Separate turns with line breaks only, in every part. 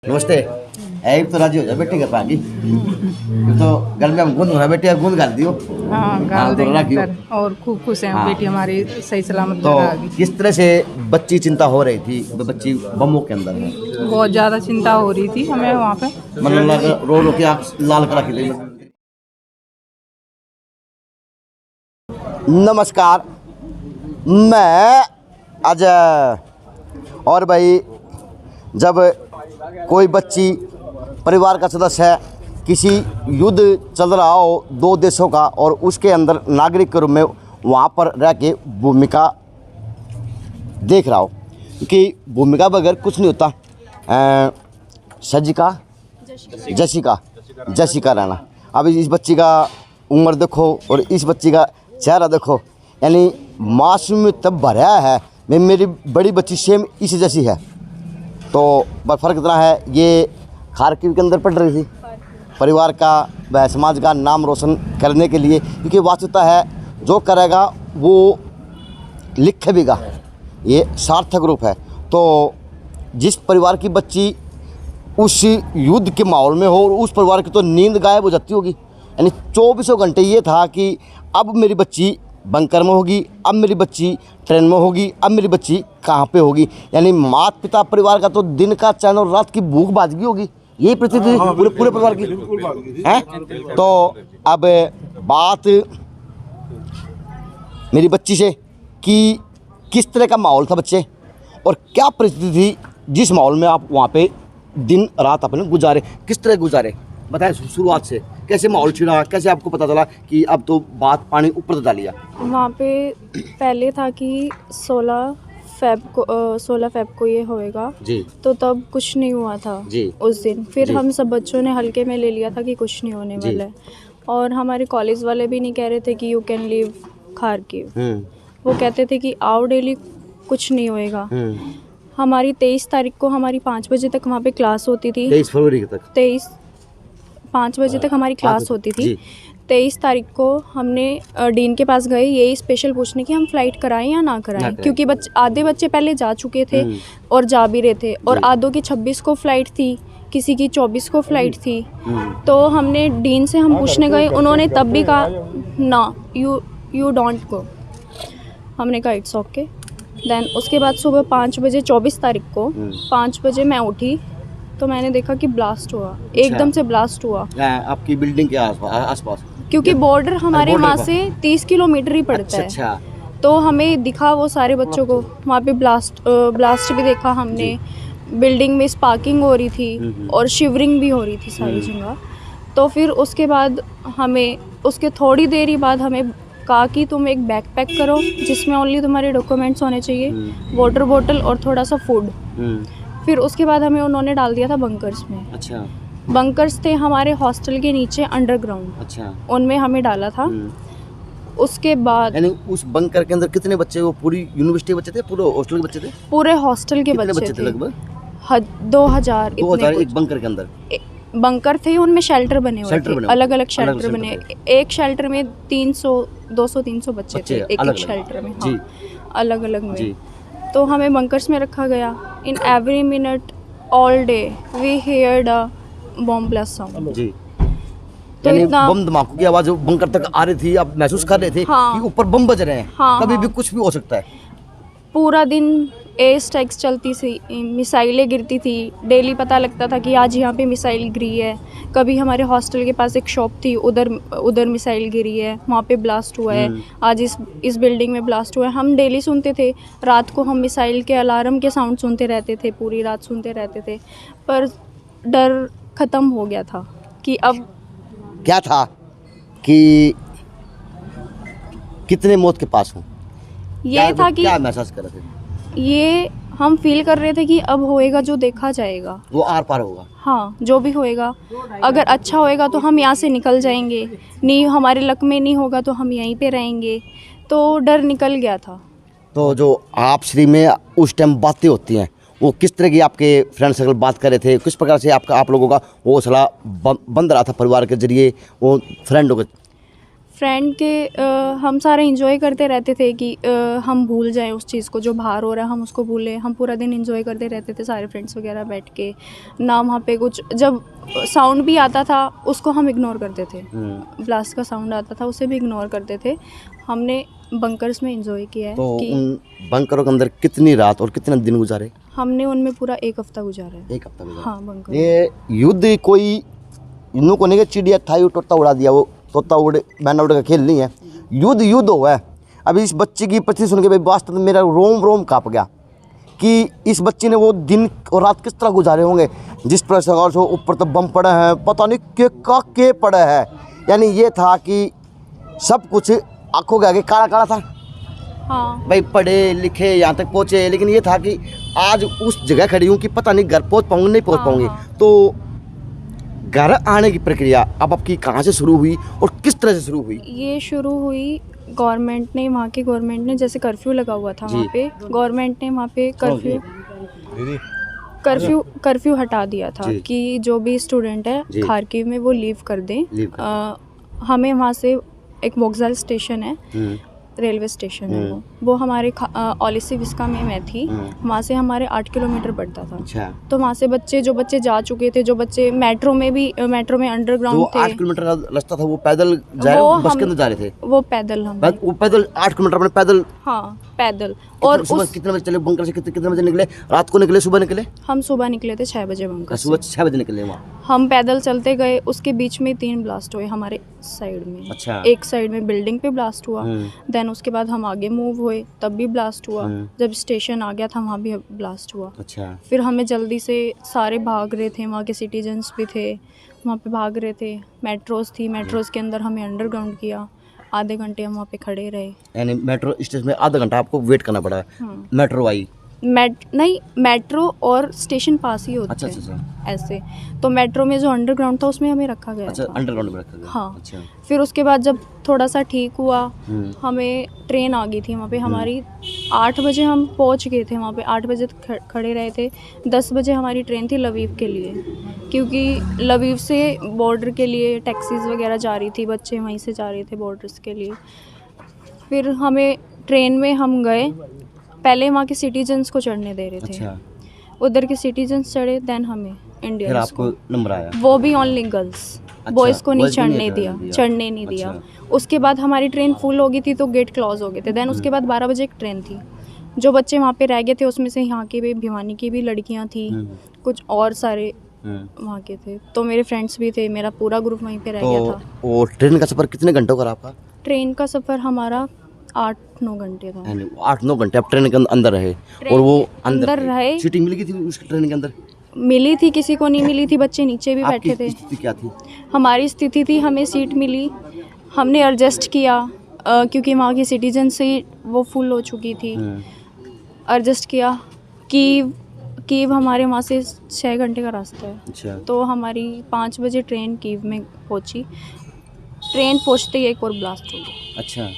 नमस्ते। ऐब तो राजी हो जा बेटी के पागी। तो गल में हम गुंद हो रहा बेटी गुंद गाल दियो।
हाँ गाल देंगे और खूब खुश हैं। बेटी हमारी सही सलामत
तो
घर आ गई।
किस तरह से बच्ची चिंता हो रही थी, बच्ची बमों के अंदर है,
बहुत ज़्यादा चिंता हो रही थी हमें वहाँ पे।
मतलब रो रो के आप लाल करा के नमस्कार, मैं अजय। और भाई, जब कोई बच्ची परिवार का सदस्य है, किसी युद्ध चल रहा हो दो देशों का और उसके अंदर नागरिक के रूप में वहाँ पर रह के भूमिका देख रहा हो, कि भूमिका बगैर कुछ नहीं होता। जसिका राणा। अब इस बच्ची का उम्र देखो और इस बच्ची का चेहरा देखो, यानी मासूम तब भरा है। मेरी बड़ी बच्ची सेम इसी जैसी है, तो बस फ़र्क इतना है, ये खारकिव के अंदर पढ़ रही थी परिवार का व समाज का नाम रोशन करने के लिए, क्योंकि वास्तविकता है जो करेगा वो लिखेगा, ये सार्थक रूप है। तो जिस परिवार की बच्ची उस युद्ध के माहौल में हो और उस परिवार की तो नींद गायब हो जाती होगी, यानी 24 घंटे ये था कि अब मेरी बच्ची बंकर में होगी, अब मेरी बच्ची ट्रेन में होगी, अब मेरी बच्ची कहाँ पे होगी, यानी माता पिता परिवार का तो दिन का चैन और रात की भूख बाज गई होगी। यही परिस्थिति पूरे परिवार की है। तो अब बात मेरी बच्ची से कि किस तरह का माहौल था बच्चे और क्या परिस्थिति थी जिस माहौल में आप वहाँ पे दिन रात अपने गुजारे, किस तरह गुजारे, बताएं शुरुआत से। कैसे माहौल छिड़ा, कैसे आपको पता चला कि अब तो बात पानी ऊपर डाल लिया?
वहाँ पे पहले था कि 16 फेब को ये होएगा
जी,
तो तब कुछ नहीं हुआ था
जी,
उस दिन। फिर
जी,
हम सब बच्चों ने हल्के में ले लिया था कि कुछ नहीं होने वाला है, और हमारे कॉलेज वाले भी नहीं कह रहे थे कि यू कैन लीव खारकिव। वो कहते थे कि आओ डेली, कुछ नहीं होएगा। हमारी 23 तारीख को हमारी 5 बजे तक वहाँ पे क्लास होती थी।
23 फरवरी तक
5 बजे तक हमारी क्लास होती थी। 23 तारीख को हमने डीन के पास गए यही स्पेशल पूछने कि हम फ़्लाइट कराएं या ना कराएं, क्योंकि आधे बच्चे पहले जा चुके थे और जा भी रहे थे, और आधों की 26 को फ़्लाइट थी, किसी की 24 को फ़्लाइट थी। तो हमने डीन से हम पूछने गए, उन्होंने तब भी कहा ना, यू डोंट गो। हमने कहा इट्स ओके। देन उसके बाद सुबह 5 बजे 24 तारीख को 5 बजे मैं उठी तो मैंने देखा कि ब्लास्ट हुआ, एकदम से ब्लास्ट हुआ
आपकी बिल्डिंग के आसपास,
क्योंकि बॉर्डर हमारे वहाँ से 30 किलोमीटर ही पड़ता है।
अच्छा।
तो हमें दिखा वो सारे बच्चों को वहाँ पे ब्लास्ट भी देखा हमने। बिल्डिंग में स्पार्किंग हो रही थी और शिवरिंग भी हो रही थी सारी जगह। तो फिर उसके बाद हमें उसके थोड़ी देर ही बाद हमें कहा कि तुम एक बैग पैक करो जिसमें ओनली तुम्हारे डॉक्यूमेंट्स होने चाहिए, वाटर बॉटल और थोड़ा सा फूड। फिर उसके बाद हमें उन्होंने डाल दिया था बंकर्स में।
अच्छा।
बंकर्स थे हमारे हॉस्टल के नीचे अंडरग्राउंड।
अच्छा।
उनमें हमें डाला था। उसके बाद
यानी उस बंकर के अंदर कितने बच्चे, वो पूरी यूनिवर्सिटी के बच्चे थे, पूरे हॉस्टल के बच्चे थे?
पूरे हॉस्टल के बच्चे थे
लगभग
2000
एक बंकर के अंदर
बंकर थे, उनमें शेल्टर बने हुए थे, अलग अलग शेल्टर बने। एक शेल्टर में 200-300 बच्चे थे, एक शेल्टर में, हाँ, अलग अलग में। तो हमें बंकर्स में रखा गया। In every minute all day we heard a bomb blast sound. जी।
तो इतना बम धमाकों की आवाज बंकर तक आ रही थी, आप महसूस कर रहे थे कि ऊपर बम बज रहे हैं। कभी भी कुछ भी हो सकता है। पूरा दिन
एयर स्ट्राइक्स चलती थी, मिसाइलें गिरती थी, डेली पता लगता था कि आज यहाँ पे मिसाइल गिरी है। कभी हमारे हॉस्टल के पास एक शॉप थी, उधर मिसाइल गिरी है, वहाँ पे ब्लास्ट हुआ है, आज इस बिल्डिंग में ब्लास्ट हुआ है। हम डेली सुनते थे, रात को हम मिसाइल के अलार्म के साउंड सुनते रहते थे, पूरी रात सुनते रहते थे। पर डर ख़त्म हो गया था कि अब
क्या था कि कितने मौत के पास हूँ,
ये था कि
क्या महसूस कर रहे थे?
ये हम फील कर रहे थे कि अब होएगा जो देखा जाएगा,
वो आर पार होगा।
हाँ, जो भी होएगा, अगर अच्छा होएगा तो हम यहाँ से निकल जाएंगे, नहीं हमारे लक में नहीं होगा तो हम यहीं पे रहेंगे। तो डर निकल गया था।
तो जो आप श्री में उस टाइम बातें होती हैं, वो किस तरह की आपके फ्रेंड सर्कल बात कर रहे थे, किस प्रकार से आप लोगों का वो हौसला बंद रहा था परिवार के जरिए, वो फ्रेंडों के?
फ्रेंड के हम सारे इंजॉय करते रहते थे कि हम भूल जाएं उस चीज़ को, जो बाहर हो रहा है हम उसको भूलें। हम पूरा दिन इंजॉय करते रहते थे सारे फ्रेंड्स वगैरह बैठ के, ना वहाँ पे कुछ, जब साउंड भी आता था उसको हम इग्नोर करते थे। ब्लास्ट का साउंड आता था उसे भी इग्नोर करते थे। हमने बंकर्स में इंजॉय किया है।
तो
कि
उन बंकरों के अंदर कितनी रात और कितने दिन गुजारे?
हमने उनमें पूरा 1 हफ्ता गुजारा है।
1 हफ्ता गुजारा।
हाँ, बंकर।
ये युद्ध कोई इन्हों को नहीं कि चिड़िया थाई तोता उड़ा दिया, वो तोता उड़ मैना उड़ का खेल नहीं है। युद्ध युद्ध हुआ है। अभी इस बच्चे की पत्नी सुन के भाई वास्तव में मेरा रोम रोम काँप गया कि इस बच्चे ने वो दिन और रात किस तरह गुजारे होंगे। जिस प्रकार से ऊपर तो बम पड़े हैं, पता नहीं के पड़े हैं। यानी ये था कि सब कुछ आंखों के आगे काला काला था।
हाँ
भाई पढ़े लिखे यहाँ तक पहुँचे, लेकिन ये था कि आज उस जगह खड़ी हूँ कि पता नहीं घर पहुँच पाऊँगी नहीं पहुँच पाऊँगी। तो घर आने की प्रक्रिया अब आपकी कहाँ से शुरू हुई और किस तरह से शुरू हुई?
ये शुरू हुई गवर्नमेंट ने, वहाँ की गवर्नमेंट ने, जैसे कर्फ्यू लगा हुआ था वहाँ पे, गवर्नमेंट ने वहाँ पे कर्फ्यू हटा दिया था कि जो भी स्टूडेंट है खार्किव में वो लीव कर दें। हमें वहाँ से एक वोक्जाल स्टेशन है, रेलवे स्टेशन है वो हमारे ओलिसिविस्का में मैं थी। वहाँ से हमारे 8 किलोमीटर पड़ता था।
अच्छा।
तो वहाँ से जो बच्चे जा चुके थे, जो बच्चे मेट्रो में अंडरग्राउंड थे,
8 किलोमीटर का रास्ता था, वो पैदल जा रहे, बस के अंदर जा रहे थे?
वो पैदल, हम
वो पैदल 8 किलोमीटर अपने पैदल?
हाँ, पैदल। और
सुबह कितने बजे चले बंकर से? कितने बजे निकले? रात को निकले, सुबह निकले?
हम सुबह निकले थे 6 बजे बंकर से।
सुबह 6 बजे निकले वहाँ?
हम पैदल चलते गए, उसके बीच में 3 ब्लास्ट हुए हमारे साइड में।
अच्छा।
एक साइड में बिल्डिंग पे ब्लास्ट हुआ, देन उसके बाद हम आगे मूव हुए, तब भी ब्लास्ट हुआ। जब स्टेशन आ गया था वहाँ भी ब्लास्ट हुआ।
अच्छा।
फिर हमें जल्दी से, सारे भाग रहे थे, वहाँ के सिटीजन्स भी थे वहाँ पे भाग रहे थे। मेट्रोज थी, मेट्रोज के अंदर हमें अंडरग्राउंड किया। आधे घंटे हम वहाँ पे खड़े रहे।
यानी मेट्रो स्टेशन में आधा घंटा आपको वेट करना पड़ा? मेट्रो आई?
नहीं, मेट्रो और स्टेशन पास ही होते
अच्छा,
हैं।
अच्छा।
ऐसे तो मेट्रो में जो अंडरग्राउंड था उसमें हमें रखा गया
अच्छा,
था।
अंडरग्राउंड में रखा गया।
हाँ।
अच्छा।
फिर उसके बाद जब थोड़ा सा ठीक हुआ, हमें ट्रेन आ गई थी वहाँ पे हमारी। 8 बजे हम पहुँच गए थे वहाँ पे, 8 बजे खड़े रहे थे। 10 बजे हमारी ट्रेन थी लवीव के लिए, क्योंकि लवीव से बॉर्डर के लिए टैक्सीज़ वगैरह जा रही थी, बच्चे वहीं से जा रहे थे बॉर्डर्स के लिए। फिर हमें ट्रेन में हम गए, पहले वहाँ के सिटीजन्स को चढ़ने दे रहे थे।
अच्छा।
उधर के सिटीजन्स चढ़े, देन हमें इंडियंस
फिर आपको नंबर आया?
वो भी ओनली गर्ल्स, बॉयज़ को नहीं
boys को नहीं
चढ़ने नहीं दिया। उसके बाद हमारी ट्रेन फुल हो गई थी तो गेट क्लोज हो गए थे। देन उसके बाद 12 बजे एक ट्रेन थी। जो बच्चे वहाँ पे रह गए थे उसमें से यहाँ की भी, भिवानी की भी लड़कियाँ थी, कुछ और सारे वहाँ के थे। तो मेरे फ्रेंड्स भी थे, मेरा पूरा ग्रुप वहीं पे रह गया था।
वो ट्रेन का सफ़र कितने घंटों का आपका?
ट्रेन का सफ़र हमारा 8-9 घंटे था।
8-9 घंटे आप ट्रेन के अंदर रहे? और वो
अंदर रहे।
सीटिंग मिल गई थी उस ट्रेन के अंदर?
मिली थी, किसी को नहीं मिली थी, बच्चे नीचे भी बैठे थे।
स्थिति क्या थी? हमारी
स्थिति थी, हमें सीट मिली, हमने एडजस्ट किया क्योंकि वहाँ की सिटीजन से वो फुल हो चुकी थी। एडजस्ट किया। कीव हमारे वहाँ से 6 घंटे का रास्ता है।
अच्छा।
तो हमारी 5 बजे ट्रेन कीव में पहुँची। ट्रेन पहुँचते ही एक और ब्लास्ट हो गया।
अच्छा।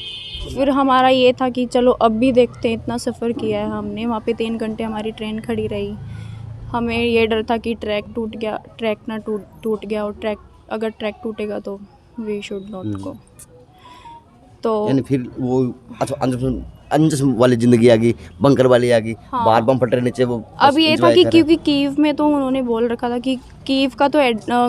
फिर हमारा ये था कि चलो अब भी देखते हैं, इतना सफ़र किया है हमने, वहाँ पे 3 घंटे हमारी ट्रेन खड़ी रही। हमें ये डर था कि ट्रैक टूट गया, ट्रैक ना टूट गया, और अगर ट्रैक टूटेगा तो वी शुड नॉट गो। तो
यानी फिर वो अंजस वाली ज़िंदगी आ गई, बंकर वाली आ गई।
हाँ।
बाहर बम फट रहे नीचे, वो
अब ये था कि क्योंकि कीव में तो उन्होंने बोल रखा था कि कीव का तो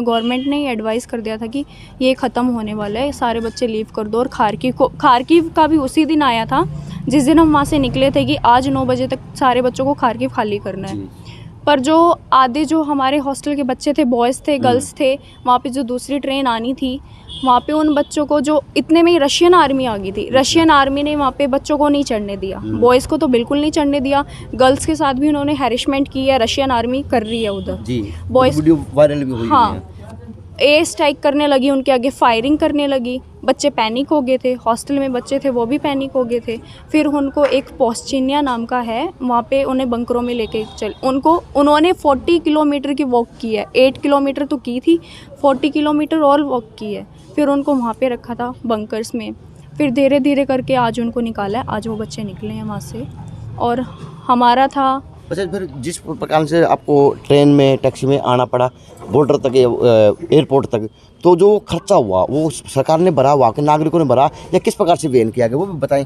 गवर्नमेंट ने एडवाइस कर दिया था कि ये ख़त्म होने वाला है, सारे बच्चे लीव कर दो। और खार्किव का भी उसी दिन आया था जिस दिन हम वहाँ से निकले थे कि आज 9 बजे तक सारे बच्चों को खार्किव खाली करना है। पर जो आधे जो हमारे हॉस्टल के बच्चे थे, बॉयज़ थे, गर्ल्स थे, वहाँ पे जो दूसरी ट्रेन आनी थी, वहाँ पे उन बच्चों को, जो इतने में ही रशियन आर्मी आ गई थी, रशियन आर्मी ने वहाँ पे बच्चों को नहीं चढ़ने दिया। बॉयज़ को तो बिल्कुल नहीं चढ़ने दिया, गर्ल्स के साथ भी उन्होंने हैरेसमेंट की है, रशियन आर्मी कर रही है उधर।
जी,
बॉयज़
वीडियो वायरल भी हुई है।
हाँ, एयर स्ट्राइक करने लगी, उनके आगे फायरिंग करने लगी। बच्चे पैनिक हो गए थे, हॉस्टल में बच्चे थे वो भी पैनिक हो गए थे। फिर उनको एक पोस्चिनिया नाम का है, वहाँ पे उन्हें बंकरों में लेके उन्होंने 40 किलोमीटर की वॉक की है। 8 किलोमीटर तो की थी, 40 किलोमीटर और वॉक की है। फिर उनको वहाँ पे रखा था बंकर्स में। फिर धीरे धीरे करके आज उनको निकाला है, आज वो बच्चे निकले हैं वहाँ से। और हमारा था
अच्छा, फिर जिस प्रकार से आपको ट्रेन में टैक्सी में आना पड़ा बॉर्डर तक एयरपोर्ट तक, तो जो खर्चा हुआ वो सरकार ने भरा हुआ कि नागरिकों ने भरा या किस प्रकार से वहन किया गया वो भी बताएं।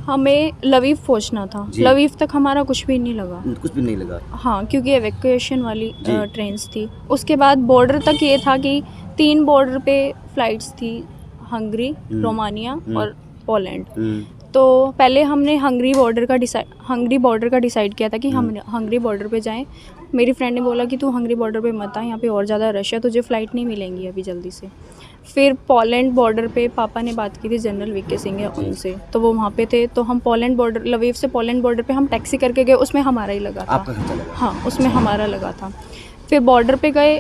हमें लवीव पहुंचना था,
जी।
लवीव तक हमारा कुछ भी नहीं लगा।
कुछ भी नहीं लगा।
हाँ, क्योंकि एवैक्यूएशन वाली
जी।
ट्रेन्स थी। उसके बाद बॉर्डर तक ये था कि 3 बॉर्डर पे फ्लाइट्स थी, हंगरी, रोमानिया और पोलैंड। तो पहले हमने हंगरी बॉर्डर का डिसाइड किया था कि हम हंगरी बॉर्डर पे जाएं। मेरी फ्रेंड ने बोला कि तू हंगरी बॉर्डर पे मत आ, यहाँ पे और ज़्यादा रश है, तुझे फ़्लाइट नहीं मिलेंगी अभी जल्दी से। फिर पोलैंड बॉर्डर पे पापा ने बात की थी जनरल वीके सिंह है उनसे, तो वो वहाँ पे थे। तो हम पोलैंड बॉर्डर, लवीव से पोलैंड बॉर्डर पे हम टैक्सी करके गए, उसमें हमारा ही लगा था।
आपका खर्चा लगा?
हाँ, उसमें हमारा लगा था। फिर बॉर्डर पे गए,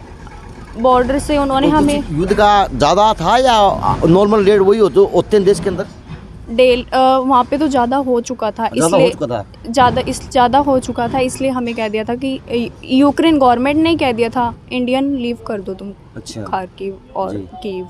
बॉर्डर से उन्होंने
तो
हमें
युद्ध का ज़्यादा था या नॉर्मल रेट वही होते होते हैं देश के अंदर?
वहाँ पे तो ज़्यादा हो चुका था, इसलिए ज़्यादा हो चुका था, इसलिए हमें कह दिया था कि यूक्रेन गवर्नमेंट ने कह दिया था इंडियन लीव कर दो तुम।
अच्छा।
खार्किव और कीव।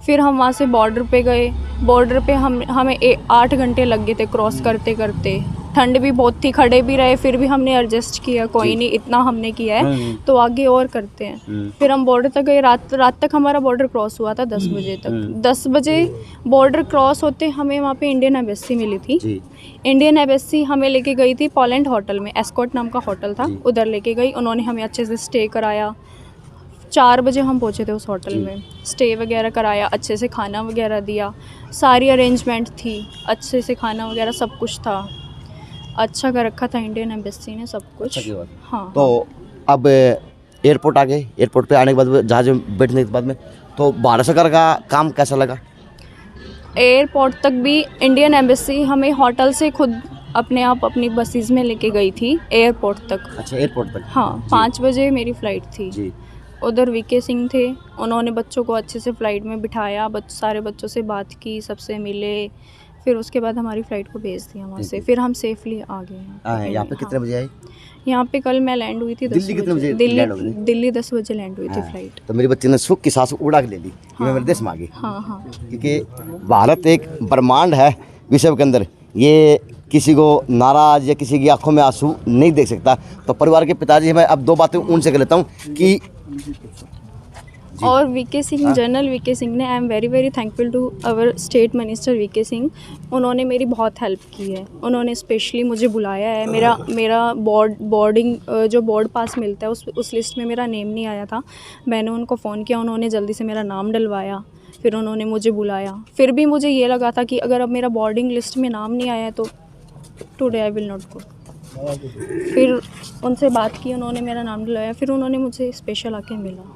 फिर हम वहाँ से बॉर्डर पे गए। बॉर्डर पे हमें 8 घंटे लग गए थे क्रॉस करते करते। ठंड भी बहुत थी, खड़े भी रहे, फिर भी हमने एडजस्ट किया, कोई नहीं, इतना हमने किया है तो आगे और करते हैं। फिर हम बॉर्डर तक गए, रात तक हमारा बॉर्डर क्रॉस हुआ था 10 बजे तक। 10 बजे बॉर्डर क्रॉस होते हमें वहाँ पे इंडियन एम्बेसी मिली थी। इंडियन एम्बेसी हमें लेके गई थी पोलैंड होटल में, एस्कॉर्ट नाम का होटल था, उधर लेके गई। उन्होंने हमें अच्छे से स्टे कराया। 4 बजे हम पहुँचे थे उस होटल में, स्टे वगैरह कराया, अच्छे से खाना वगैरह दिया, सारी अरेंजमेंट थी, अच्छे से खाना वगैरह सब कुछ था, अच्छा कर रखा था इंडियन एम्बेसी ने सब कुछ। हाँ।
तो अब एयरपोर्ट आ गए, एयरपोर्ट पे आने के बाद जहाज में बैठने के बाद में तो भारत सरकार का काम कैसा लगा?
एयरपोर्ट तक भी इंडियन एम्बेसी हमें होटल से खुद अपने आप अपनी बसेस में लेके गई थी एयरपोर्ट तक।
अच्छा, एयरपोर्ट तक?
हाँ, 5 बजे मेरी फ़्लाइट थी
जी।
उधर वीके सिंह थे, उन्होंने बच्चों को अच्छे से फ़्लाइट में बिठाया, सारे बच्चों से बात की, सबसे मिले, फिर उसके बाद हमारी फ़्लाइट को भेज दिया वहाँ से। फिर हम सेफली आ गए।
यहाँ पे कितने बजे आए?
यहाँ पे कल मैं लैंड हुई थी 10
दिल्ली कितने बजे लैंड हो गई?
दिल्ली 10 बजे लैंड हुई थी फ़्लाइट।
तो मेरी बच्ची ने सुख की सांस उड़ा के ले ली कि मैं मेरे देश में आ गई।
हाँ हाँ,
क्योंकि भारत एक ब्रह्मांड है विश्व के अंदर, ये किसी को नाराज़ या किसी की आंखों में आंसू नहीं देख सकता। तो परिवार के पिताजी, मैं अब 2 बातें उनसे कर लेता हूँ कि
और V K Singh, general VK Singh ने, I am very very thankful to our state minister V K Singh. उन्होंने मेरी बहुत हेल्प की है, उन्होंने स्पेशली मुझे बुलाया है। मेरा बोर्डिंग जो बोर्ड पास मिलता है उस लिस्ट में मेरा नेम नहीं आया था, मैंने उनको फ़ोन किया, उन्होंने जल्दी से मेरा नाम डलवाया, फिर उन्होंने मुझे बुलाया। फिर भी मुझे ये लगा था कि अगर अब मेरा बोर्डिंग लिस्ट में नाम नहीं आया तो today I will not go. फिर उनसे बात की, उन्होंने मेरा नाम डलवाया, फिर उन्होंने मुझे स्पेशल आके मिला।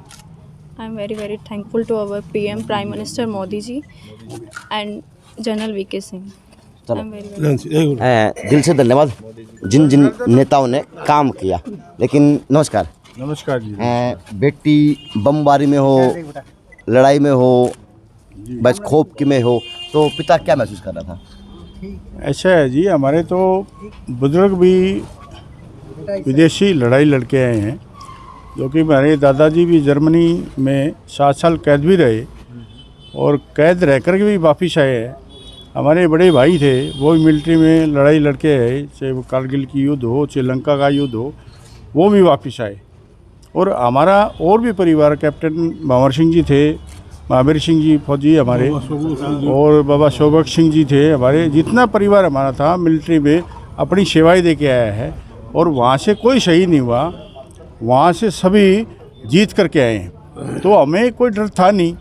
I am very very thankful to our PM prime minister Modi ji and general VK Singh.
दिल से धन्यवाद जिन जिन नेताओं ने काम किया। लेकिन नमस्कार
जी।
बेटी बमबारी में हो, लड़ाई में हो, बस खोप में हो, तो पिता क्या महसूस कर रहा था?
ऐसा है जी, हमारे तो बुजुर्ग भी विदेशी लड़ाई लड़के आए हैं, जो कि हमारे दादाजी भी जर्मनी में 7 साल कैद भी रहे और कैद रह कर के भी वापस आए हैं। हमारे बड़े भाई थे, वो भी मिलिट्री में लड़ाई लड़के आए, चाहे वो कारगिल की युद्ध हो, श्रीलंका का युद्ध हो, वो भी वापस आए। और हमारा और भी परिवार, कैप्टन भंवर सिंह जी थे, महावीर सिंह जी फौजी हमारे, और बाबा शोभक सिंह जी थे हमारे। जितना परिवार हमारा था मिलिट्री में अपनी सेवाएं दे के आया है और वहाँ से कोई शहीद नहीं हुआ, वहाँ से सभी जीत करके आए हैं। तो हमें कोई डर था नहीं।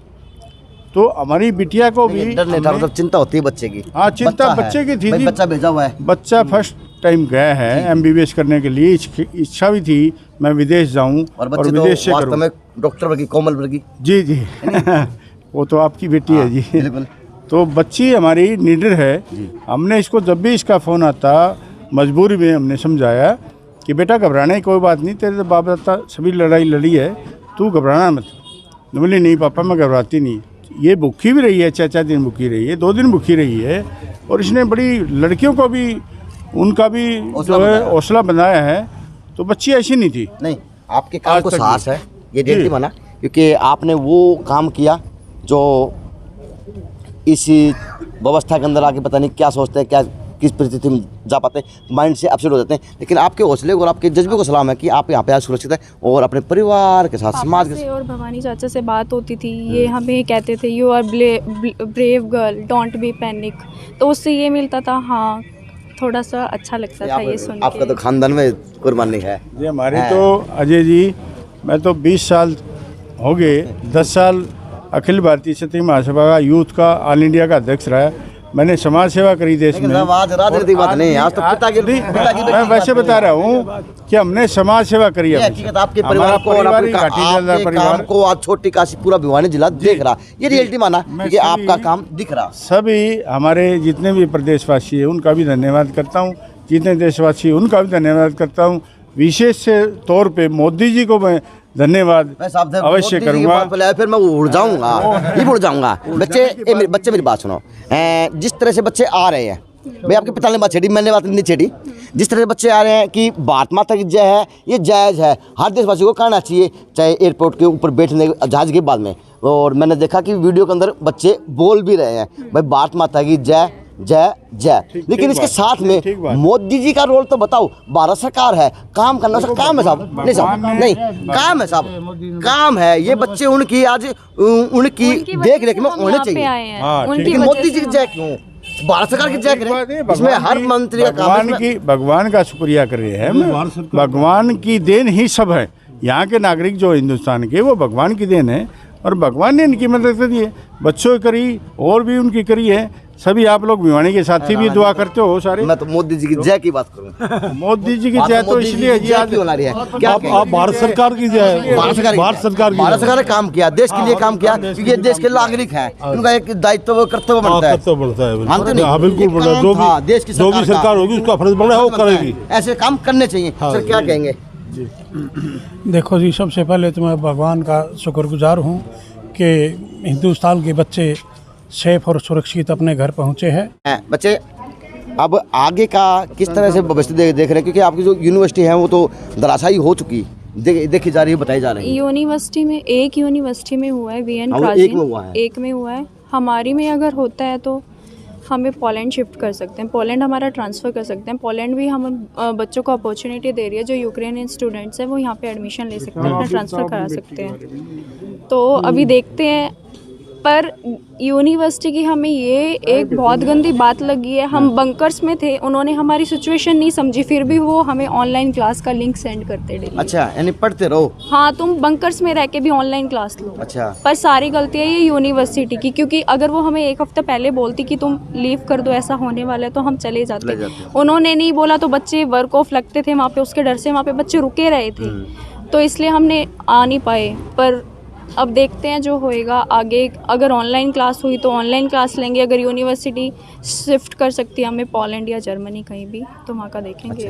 तो हमारी बिटिया को भी
डर नहीं था, मतलब चिंता होती है बच्चे की।
हाँ, चिंता बच्चे की थी।
बच्चा भेजा हुआ है,
बच्चा फर्स्ट टाइम गया है MBBS करने के लिए, इच्छा भी थी मैं विदेश जाऊं और विदेश से
वास्तव में डॉक्टर वर्गी, कोमल वर्गी।
जी जी वो तो आपकी बेटी है जी।
बिल्कुल।
तो बच्ची हमारी निडर है। हमने इसको जब भी इसका फ़ोन आता, मजबूरी में हमने समझाया कि बेटा घबराने की कोई बात नहीं, तेरे तो बाप दादा सभी लड़ाई लड़ी है, तू घबराना मत। बोली नहीं पापा मैं घबराती नहीं। ये भूखी भी रही है, 4 दिन भूखी रही है, 2 दिन भूखी रही है, और इसने बड़ी लड़कियों को भी, उनका भी जो है हौसला बनाया है। तो बच्ची ऐसी नहीं थी।
नहीं, आपके काम को साहस है, ये देखती माना, क्योंकि आपने वो काम किया जो इस व्यवस्था के अंदर आके पता नहीं क्या सोचते हैं, क्या किस परिस्थिति में जा पाते हैं, माइंड से अपसेट हो जाते हैं। लेकिन आपके हौसले और आपके जज्बे को सलाम है कि आप यहाँ पे आज सुरक्षित है और अपने परिवार के साथ, समाज के
से और भवानी चाचा से बात होती थी, ये हमें कहते थे you are brave girl, don't be panic. तो उससे ये मिलता था, हाँ थोड़ा सा अच्छा लगता था ये सुन के।
आपका तो खानदान में कुर्बानी है
जी हमारी तो अजय जी, मैं तो 20 साल हो गए, 10 साल अखिल भारतीय क्षत्रिय महासभा का यूथ का ऑल इंडिया का अध्यक्ष रहा। मैंने समाज सेवा करी देश में।
आज राजनीति बात नहीं, आज तो पिता की
मैं वैसे बता रहा हूँ कि हमने समाज सेवा करी है।
हकीकत आपके परिवार को और आपके काम को आज छोटी काशी पूरा भिवानी जिला देख रहा, ये रियलिटी माना कि आपका काम दिख रहा।
सभी हमारे जितने भी प्रदेशवासी हैं उनका भी धन्यवाद करता हूँ, जितने देशवासी उनका भी धन्यवाद करता हूँ। विशेष तौर पे मोदी जी को मैं धन्यवाद अवश्य करूँगा।
फिर मैं उड़ जाऊँगा बच्चे मेरी बात सुनो। जिस तरह से बच्चे आ रहे हैं, भाई आपके पिता ने बात छेड़ी, मैंने बात नहीं छेड़ी। जिस तरह से बच्चे आ रहे हैं कि भारत माता की जय है, ये जायज़ है, हर देशवासी को कहना चाहिए, चाहे एयरपोर्ट के ऊपर बैठने जहाज़ के बाद में। और मैंने देखा कि वीडियो के अंदर बच्चे बोल भी रहे हैं भाई भारत माता की जय जय जय। लेकिन इसके साथ में मोदी जी का रोल तो बताओ, भारत सरकार है, काम करना उसका काम है साहब। नहीं साहब, नहीं काम है साहब, काम है। ये बच्चे उनकी आज उनकी देख रेख में होने चाहिए। लेकिन मोदी जी की जय क्यों, भारत सरकार की जय करें, इसमें हर मंत्री का काम है।
भगवान का शुक्रिया कर रहे हैं, भगवान की देन ही सब है। यहाँ के नागरिक जो हिंदुस्तान के, वो भगवान की देन है और भगवान ने इनकी मदद करी है, बच्चों की करी और भी उनकी करी है। सभी आप लोग भिवानी के साथी भी दुआ करते हो सारे।
मैं तो मोदी जी की जय की बात करूं।
मोदी जी की जय तो इसलिए जी आज
क्यों ना रही है, क्या
आप भारत सरकार की जय, भारत सरकार
ने काम किया, देश के लिए काम किया, क्योंकि ये देश के नागरिक हैं, उनका एक दायित्व कर्तव्य बनता है।
हाँ बिल्कुल,
देश की
जो भी सरकार होगी उसका फर्ज बना है वो करेगी,
ऐसे काम करने चाहिए। सर क्या कहेंगे?
देखो जी, सबसे पहले तो मैं भगवान का शुक्रगुजार हूँ कि हिंदुस्तान के बच्चे सेफ और सुरक्षित अपने घर पहुँचे हैं।
बच्चे अब आगे का किस तरह से भविष्य देख रहे हैं, क्योंकि आपकी जो यूनिवर्सिटी है वो तो धराशायी हो चुकी देखी जा रही है, बताई जा रही है।
यूनिवर्सिटी में एक यूनिवर्सिटी में हुआ है, वीएन एक में हुआ है। हमारी में अगर होता है तो हमें पोलैंड शिफ्ट कर सकते हैं, पोलैंड हमारा ट्रांसफ़र कर सकते हैं। पोलैंड भी हम बच्चों को अपॉर्चुनिटी दे रही है, जो यूक्रेनियन स्टूडेंट्स हैं वो यहाँ पे एडमिशन ले सकते हैं, अपना ट्रांसफ़र करा सकते हैं। तो अभी देखते हैं। पर यूनिवर्सिटी की हमें ये एक बहुत गंदी बात लगी है, हम बंकर्स में थे, उन्होंने हमारी सिचुएशन नहीं समझी, फिर भी वो हमें ऑनलाइन क्लास का लिंक सेंड करते डेली।
अच्छा, यानी पढ़ते रहो।
हाँ, तुम बंकर्स में रह के भी ऑनलाइन क्लास लो।
अच्छा।
पर सारी गलती है ये यूनिवर्सिटी की, क्योंकि अगर वो हमें एक हफ्ता पहले बोलती कि तुम लीव कर दो, ऐसा होने वाला है, तो हम चले जाते। उन्होंने नहीं बोला तो बच्चे वर्क ऑफ लगते थे वहाँ पे, उसके डर से वहाँ पे बच्चे रुके रहे थे, तो इसलिए हमने आ नहीं पाए। पर अब देखते हैं जो होएगा आगे। अगर ऑनलाइन क्लास हुई तो ऑनलाइन क्लास लेंगे, अगर यूनिवर्सिटी शिफ्ट कर सकती है हमें पोलैंड या जर्मनी कहीं भी, तो वहाँ का देखेंगे।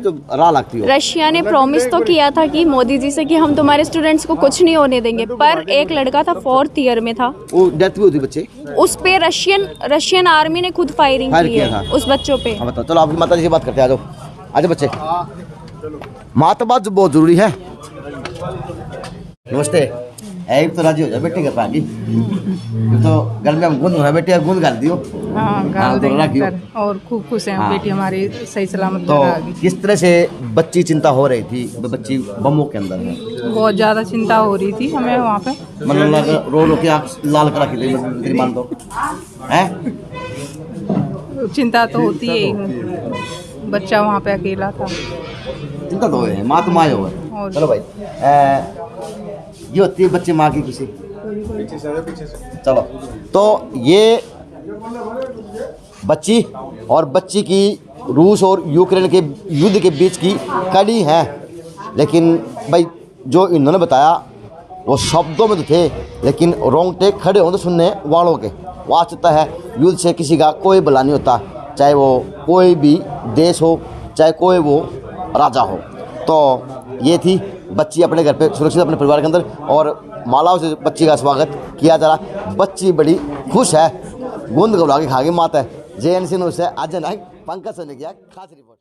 तो राह लगती हो।
रशिया ने प्रॉमिस तो किया था कि मोदी जी से कि हम तुम्हारे स्टूडेंट्स को कुछ नहीं होने देंगे, पर एक लड़का था 4th ईयर में था,
वो डेथ भी होती बच्चे,
उस पे रशियन आर्मी ने खुद फायरिंग की है उस बच्चों पे।
बताओ, चलो आपकी माता जी से बात करते हैं। आ जाओ, आ जाओ बच्चे। माँ तो बात बहुत जरूरी है। नमस्ते। ऐप तो राजी हो जा बेटी के पास जी, तो घर में हम गूंद हो बेटी, गूंद गाल दियो।
हाँ, गाल देंगे और खूब खुश हैं बेटी हमारी सही सलामत।
तो किस तरह से बच्ची चिंता हो रही थी, बच्ची बमों के अंदर है,
बहुत ज़्यादा चिंता हो रही थी हमें वहाँ पे।
मतलब रो रो के आप लाल करा के मान दो है,
चिंता तो होती है, बच्चा वहाँ पे अकेला था,
चिंता तो है, माँ तो माँ हो। चलो भाई, ये होती है बच्चे माँ की खुशी। चलो, तो ये बच्ची और बच्ची की रूस और यूक्रेन के युद्ध के बीच की कड़ी है। लेकिन भाई जो इन्होंने बताया वो शब्दों में तो थे, लेकिन रोंगटे खड़े हों तो सुनने वालों के। वास्तवता है युद्ध से किसी का कोई भला नहीं होता, चाहे वो कोई भी देश हो, चाहे कोई वो राजा हो। तो ये थी बच्ची अपने घर पे सुरक्षित अपने परिवार के अंदर, और मालाओं से बच्ची का स्वागत किया जा रहा। बच्ची बड़ी खुश है, गूंद गौला के खा के माता है। JNC न्यूज़ से अजय नायक, पंकज सोनी की खास रिपोर्ट।